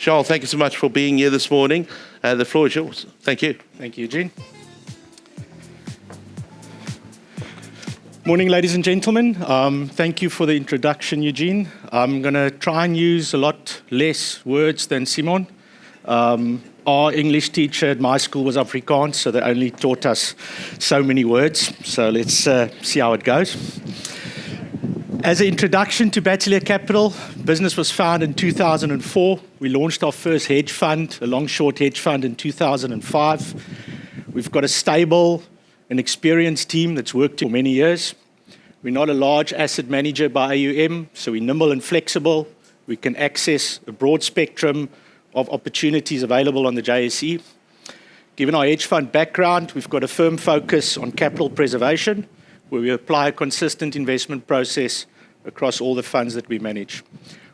Charles, thank you so much for being here this morning. The floor is yours. Thank you. Thank you, Eugene. Morning, ladies and gentlemen. Thank you for the introduction, Eugene. I'm going to try and use a lot less words than Simon. Our English teacher at my school was Afrikaans, so they only taught us so many words. So let's see how it goes. As an introduction to Bateleur Capital, business was founded in 2004. We launched our first hedge fund, a long-short hedge fund, in 2005. We've got a stable and experienced team that's worked for many years. We're not a large asset manager by AUM, so we're nimble and flexible. We can access a broad spectrum of opportunities available on the JSE. Given our hedge fund background, we've got a firm focus on capital preservation, where we apply a consistent investment process across all the funds that we manage.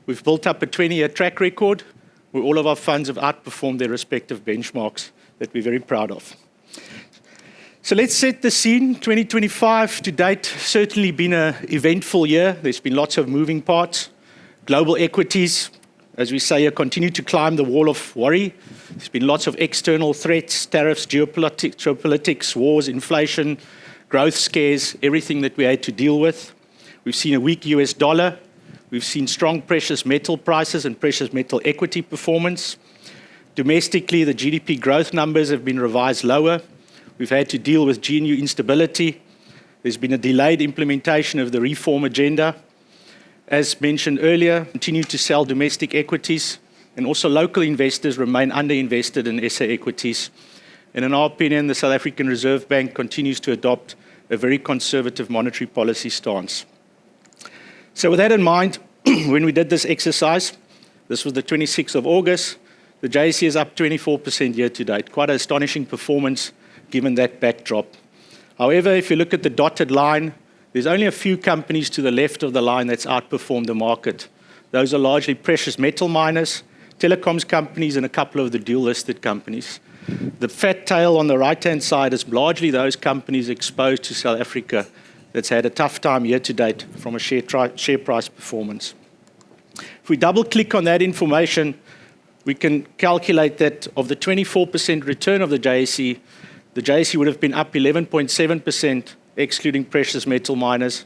We've built up a 20-year track record where all of our funds have outperformed their respective benchmarks that we're very proud of. So let's set the scene. 2025 to date certainly been an eventful year. There's been lots of moving parts. Global equities, as we say here, continue to climb the wall of worry. There's been lots of external threats, tariffs, geopolitics, wars, inflation, growth scares, everything that we had to deal with. We've seen a weak US dollar. We've seen strong precious metal prices and precious metal equity performance. Domestically, the GDP growth numbers have been revised lower. We've had to deal with GNU instability. There's been a delayed implementation of the reform agenda. As mentioned earlier, continue to sell domestic equities, and also local investors remain underinvested in SA equities. And in our opinion, the South African Reserve Bank continues to adopt a very conservative monetary policy stance. So with that in mind, when we did this exercise, this was the 26th of August, the JSE is up 24% year to date. Quite an astonishing performance given that backdrop. However, if you look at the dotted line, there's only a few companies to the left of the line that's outperformed the market. Those are largely precious metal miners, telecoms companies, and a couple of the dual-listed companies. The fat tail on the right-hand side is largely those companies exposed to South Africa that's had a tough time year to date from a share price performance. If we double-click on that information, we can calculate that of the 24% return of the JSE would have been up 11.7%, excluding precious metal miners.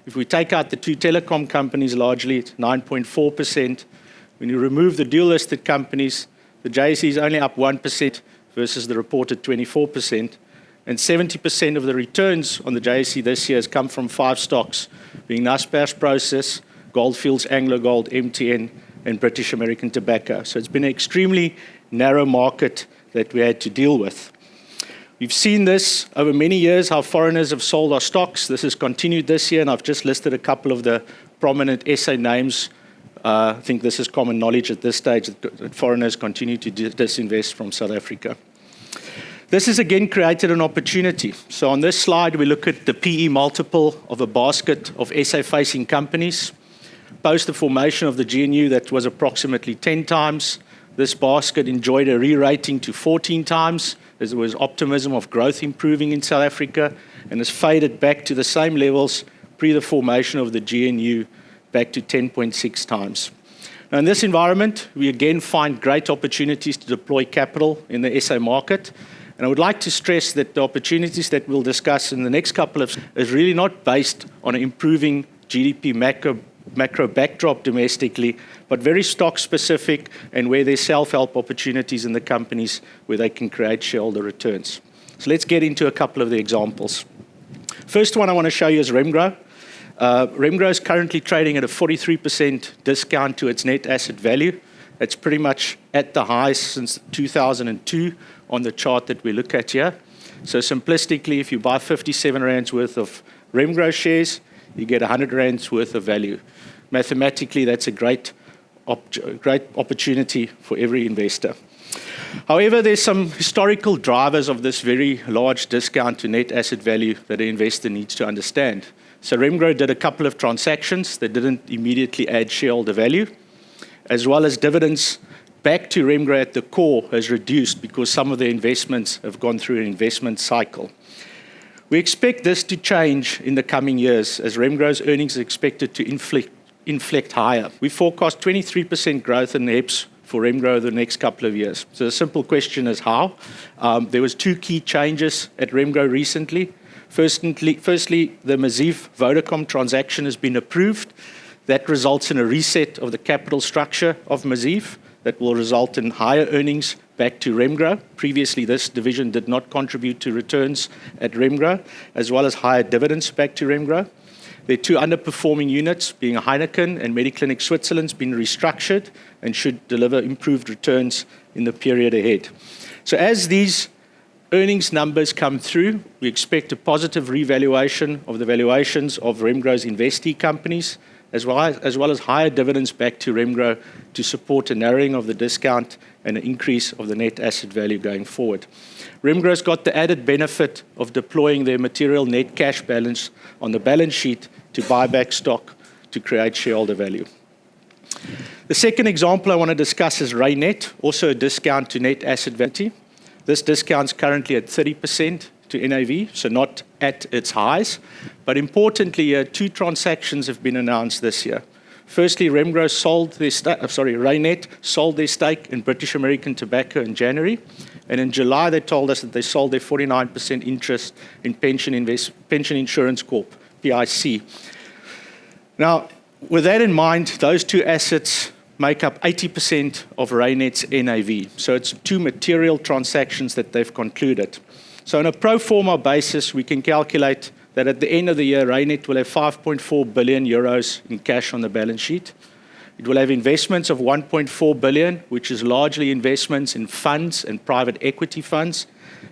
If we take out the two telecom companies, largely it's 9.4%. When you remove the dual-listed companies, the JSE is only up 1% versus the reported 24%. And 70% of the returns on the JSE this year has come from 5 stocks, being Naspers Process, Goldfields, AngloGold, MTN, and British American Tobacco. So it's been an extremely narrow market that we had to deal with. We've seen this over many years, how foreigners have sold our stocks. This has continued this year, and I've just listed a couple of the prominent SA names. I think this is common knowledge at this stage that foreigners continue to disinvest from South Africa. This has again created an opportunity. So on this slide, we look at the PE multiple of a basket of SA-facing companies. Post the formation of the GNU, that was approximately 10 times. This basket enjoyed a re-rating to 14 times, as there was optimism of growth improving in South Africa, and has faded back to the same levels pre the formation of the GNU, back to 10.6 times. Now in this environment, we again find great opportunities to deploy capital in the SA market. And I would like to stress that the opportunities that we'll discuss in the next couple of is really not based on an improving GDP macro backdrop domestically, but very stock-specific and where there's self-help opportunities in the companies where they can create shareholder returns. So let's get into a couple of the examples. First one I want to show you is Remgro. Remgro is currently trading at a 43% discount to its net asset value. It's pretty much at the highest since 2002 on the chart that we look at here. So simplistically, if you buy 57 rands worth of Remgro shares, you get 100 rands worth of value. Mathematically, that's a great opportunity for every investor. However, there's some historical drivers of this very large discount to net asset value that an investor needs to understand. So Remgro did a couple of transactions that didn't immediately add shareholder value, as well as dividends back to Remgro at the core has reduced because some of the investments have gone through an investment cycle. We expect this to change in the coming years as Remgro's earnings are expected to inflect higher. We forecast 23% growth in the EPS for Remgro over the next couple of years. So the simple question is how. There was two key changes at Remgro recently. Firstly, the Mazif Vodacom transaction has been approved. That results in a reset of the capital structure of Mazif that will result in higher earnings back to Remgro. Previously, this division did not contribute to returns at Remgro, as well as higher dividends back to Remgro. There are two underperforming units, being Heineken and Mediclinic Switzerland, been restructured and should deliver improved returns in the period ahead. So as these earnings numbers come through, we expect a positive revaluation of the valuations of Remgro's investee companies, as well as higher dividends back to Remgro to support a narrowing of the discount and an increase of the net asset value going forward. Remgro's got the added benefit of deploying their material net cash balance on the balance sheet to buy back stock to create shareholder value. The second example I want to discuss is Reinet, also a discount to net asset value. This discount is currently at 30% to NAV, so not at its highs. But importantly, two transactions have been announced this year. Firstly, Reinet sold their stake in British American Tobacco in January. And in July, they told us that they sold their 49% interest in Pension Insurance Corp, PIC. Now, with that in mind, those two assets make up 80% of Reinet's NAV. So it's two material transactions that they've concluded. So on a pro forma basis, we can calculate that at the end of the year, Reinet will have 5.4 billion euros in cash on the balance sheet. It will have investments of 1.4 billion, which is largely investments in funds and private equity funds,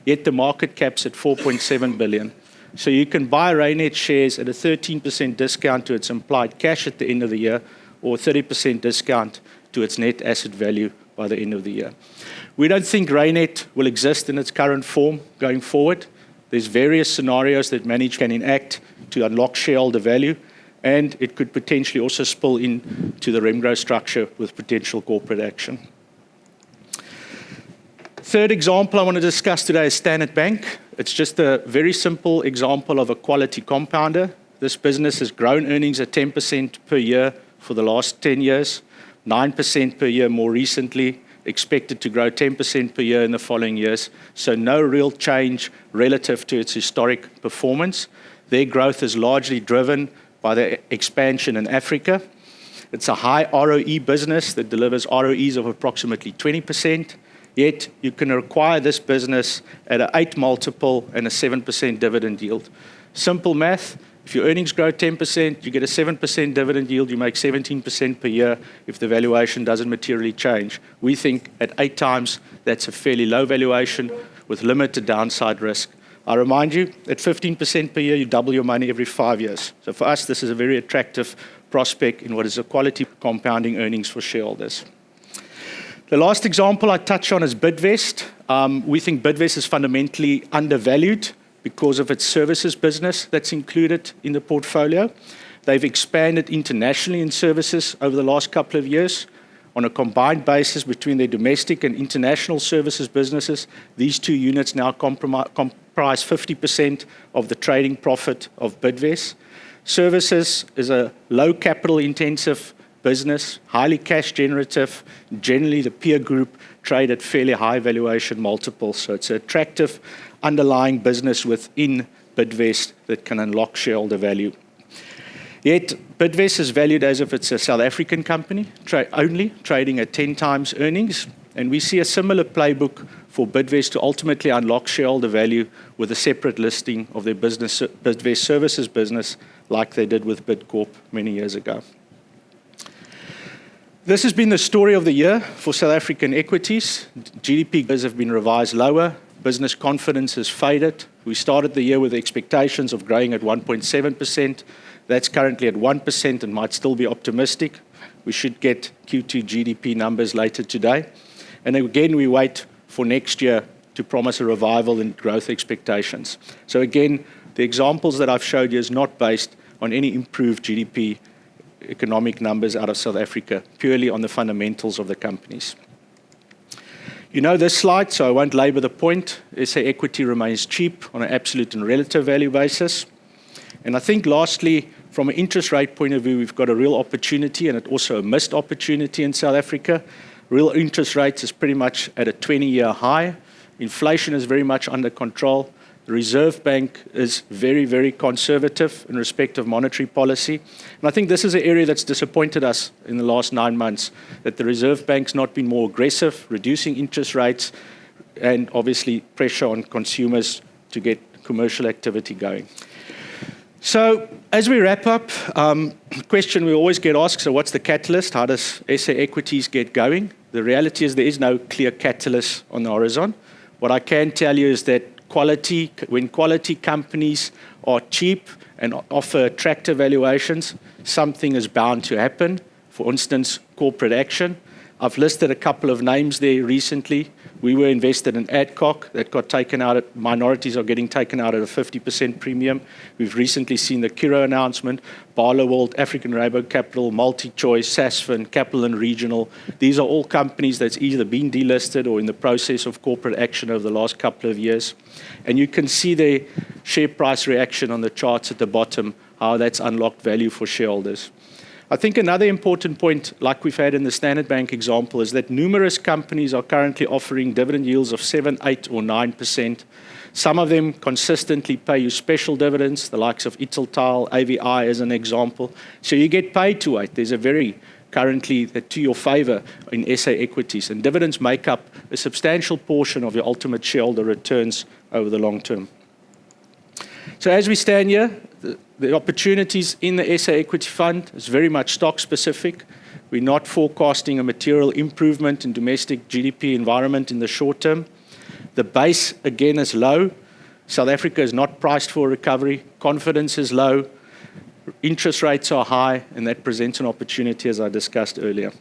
yet the market cap's at 4.7 billion. So you can buy Reinet shares at a 13% discount to its implied cash at the end of the year, or 30% discount to its net asset value by the end of the year. We don't think Reinet will exist in its current form going forward. There's various scenarios that management can enact to unlock shareholder value, and it could potentially also spill into the Remgro structure with potential corporate action. Third example I want to discuss today is Standard Bank. It's just a very simple example of a quality compounder. This business has grown earnings at 10% per year for the last 10 years, 9% per year more recently, expected to grow 10% per year in the following years. So no real change relative to its historic performance. Their growth is largely driven by the expansion in Africa. It's a high ROE business that delivers ROEs of approximately 20%, yet you can acquire this business at an 8 multiple and a 7% dividend yield. Simple math. If your earnings grow 10%, you get a 7% dividend yield, you make 17% per year if the valuation doesn't materially change. We think at 8 times, that's a fairly low valuation with limited downside risk. I remind you, at 15% per year, you double your money every 5 years. So for us, this is a very attractive prospect in what is a quality compounding earnings for shareholders. The last example I touch on is Bidvest. We think Bidvest is fundamentally undervalued because of its services business that's included in the portfolio. They've expanded internationally in services over the last couple of years. On a combined basis between their domestic and international services businesses, these two units now comprise 50% of the trading profit of Bidvest. Services is a low capital intensive business, highly cash generative. Generally, the peer group trade at fairly high valuation multiples. So it's an attractive underlying business within Bidvest that can unlock shareholder value. Yet, Bidvest is valued as if it's a South African company, only trading at 10 times earnings. And we see a similar playbook for Bidvest to ultimately unlock shareholder value with a separate listing of their Bidvest services business, like they did with Bidcorp many years ago. This has been the story of the year for South African equities. GDP figures have been revised lower. Business confidence has faded. We started the year with expectations of growing at 1.7%. That's currently at 1% and might still be optimistic. We should get Q2 GDP numbers later today. And again, we wait for next year to promise a revival in growth expectations. So again, the examples that I've showed you is not based on any improved GDP economic numbers out of South Africa, purely on the fundamentals of the companies. You know this slide, so I won't labor the point. SA equity remains cheap on an absolute and relative value basis. And I think lastly, from an interest rate point of view, we've got a real opportunity and also a missed opportunity in South Africa. Real interest rates is pretty much at a 20-year high. Inflation is very much under control. The Reserve Bank is very, very conservative in respect of monetary policy. And I think this is an area that's disappointed us in the last 9 months, that the Reserve Bank's not been more aggressive, reducing interest rates, and obviously pressure on consumers to get commercial activity going. So as we wrap up, the question we always get asked, so what's the catalyst? How does SA equities get going? The reality is there is no clear catalyst on the horizon. What I can tell you is that when quality companies are cheap and offer attractive valuations, something is bound to happen. For instance, corporate action. I've listed a couple of names there recently. We were invested in Adcock that got taken out, minorities are getting taken out at a 50% premium. We've recently seen the Kiro announcement, Bateleur, African Rainbow Capital, MultiChoice, Sasfin, Capital and Regional. These are all companies that's either been delisted or in the process of corporate action over the last couple of years. And you can see the share price reaction on the charts at the bottom, how that's unlocked value for shareholders. I think another important point, like we've had in the Standard Bank example, is that numerous companies are currently offering dividend yields of 7, 8, or 9%. Some of them consistently pay you special dividends, the likes of Italtile, AVI as an example. So you get paid to wait. There's a very currently to your favor in SA equities, and dividends make up a substantial portion of your ultimate shareholder returns over the long term. So as we stand here, the opportunities in the SA Equity Fund is very much stock specific. We're not forecasting a material improvement in domestic GDP environment in the short term. The base, again, is low. South Africa is not priced for recovery. Confidence is low. Interest rates are high, and that presents an opportunity, as I discussed earlier.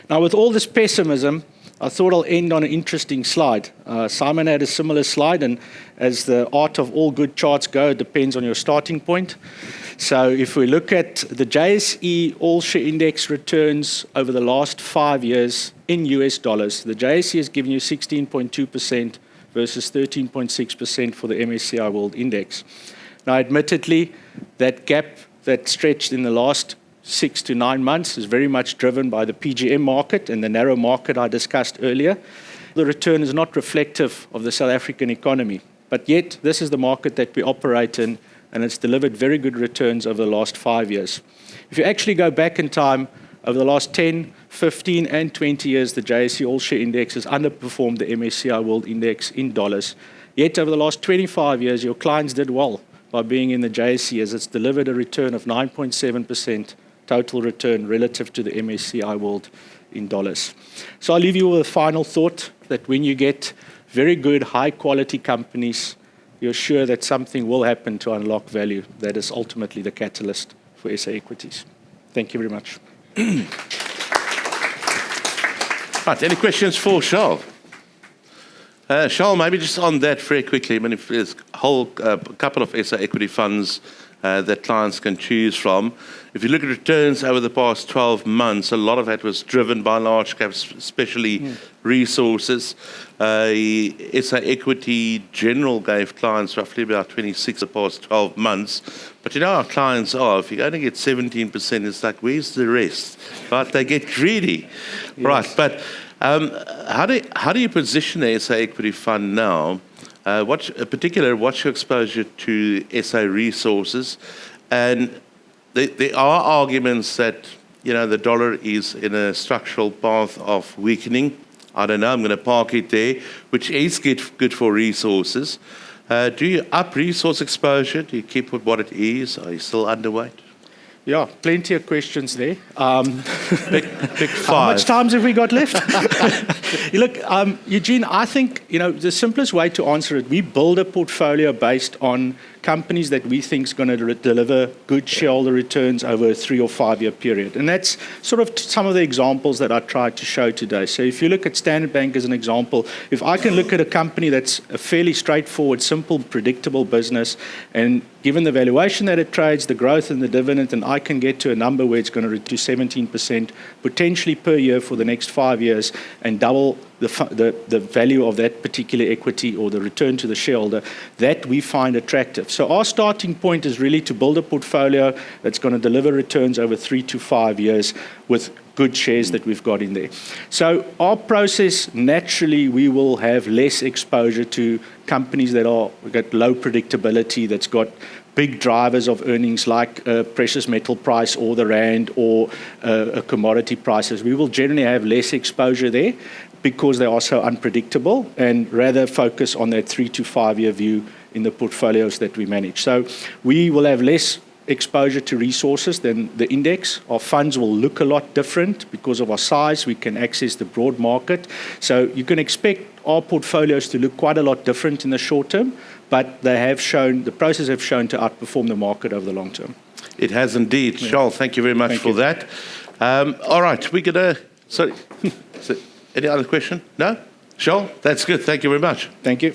Now, with all this pessimism, I thought I'll end on an interesting slide. Simon had a similar slide, and as the art of all good charts go, it depends on your starting point. So if we look at the JSE All-Share Index returns over the last 5 years in US dollars, the JSE has given you 16.2% versus 13.6% for the MSCI World Index. Now, admittedly, that gap that stretched in the last 6 to 9 months is very much driven by the PGM market and the narrow market I discussed earlier. The return is not reflective of the South African economy, but yet this is the market that we operate in, and it's delivered very good returns over the last 5 years. If you actually go back in time, over the last 10, 15, and 20 years, the JSE All-Share Index has underperformed the MSCI World Index in dollars. Yet over the last 25 years, your clients did well by being in the JSE, as it's delivered a return of 9.7% total return relative to the MSCI World in dollars. So I'll leave you with a final thought that when you get very good, high-quality companies, you're sure that something will happen to unlock value. That is ultimately the catalyst for SA equities. Thank you very much. Right, any questions for Charles? Charles, maybe just on that very quickly. I mean, if there's a whole couple of SA equity funds that clients can choose from. If you look at returns over the past 12 months, a lot of that was driven by large caps, especially resources. SA Equity General gave clients roughly about 26 the past 12 months. But you know how clients are. If you're going to get 17%, it's like, where's the rest? Right? They get greedy. Yes. Right. But how do you position the SA Equity Fund now? What's your exposure to SA resources? And there are arguments that, you know, the dollar is in a structural path of weakening. I don't know, I'm going to park it there, which is good for resources. Do you up resource exposure? Do you keep with what it is? Are you still underweight? Yeah, plenty of questions there. Big five. How much time have we got left? Look, Eugene, I think, you know, the simplest way to answer it, we build a portfolio based on companies that we think is going to deliver good shareholder returns over a 3 or 5 year period. And that's sort of some of the examples that I tried to show today. So if you look at Standard Bank as an example, if I can look at a company that's a fairly straightforward, simple, predictable business, and given the valuation that it trades, the growth and the dividend, and I can get to a number where it's going to reduce 17% potentially per year for the next 5 years and double the value of that particular equity or the return to the shareholder that we find attractive. So our starting point is really to build a portfolio that's going to deliver returns over 3 to 5 years with good shares that we've got in there. So our process, naturally, we will have less exposure to companies that got low predictability, that's got big drivers of earnings like precious metal price or the rand or commodity prices. We will generally have less exposure there because they are so unpredictable, and rather focus on that 3 to 5 year view in the portfolios that we manage. So we will have less exposure to resources than the index. Our funds will look a lot different because of our size. We can access the broad market. So you can expect our portfolios to look quite a lot different in the short term, but the process have shown to outperform the market over the long term. It has indeed. Yeah. Charles, thank you very much for that. All right, we're going to... Sorry. Any other question? No? Charles, that's good. Thank you very much. Thank you.